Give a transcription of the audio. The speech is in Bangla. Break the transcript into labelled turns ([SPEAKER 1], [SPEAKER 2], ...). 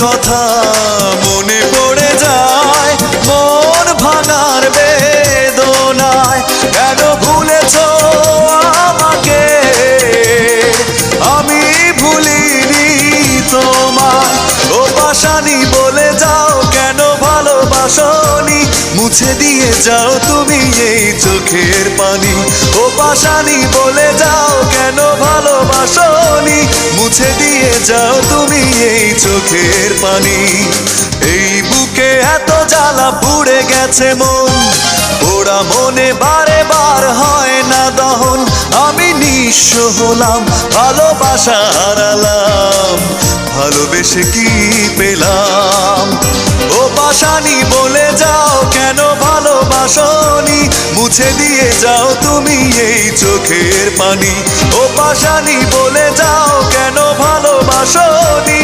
[SPEAKER 1] কথা মনে পড়ে যায় মন ভাঙার বেদনায়। কেন ভুলেছো আমাকে, আমি ভুলিনি তোমায়। ও পাশানি বলে যাও কেন ভালোবাসনি, মুছে দিয়ে যাও তুমি এই চোখের পানি। ও পাশানি বলে যাও কেন ভালোবাসনি, মুছে দিয়ে যাও তুমি এই চোখের পানি। এই বুকে এত জ্বালা পুড়ে গেছে মন, পোড়া মনে বারে বার হয় না দহন। আমি নিঃস্ব হলাম, ভালোবাসা হারালাম, ভালোবেসে কি পেলাম। ও পাশানি বলে যাও কেন ভালোবাসনি, মুছে দিয়ে যাও তুমি এই চোখের পানি। ও পাশানি বলে যাও কেন ভালোবাসনি,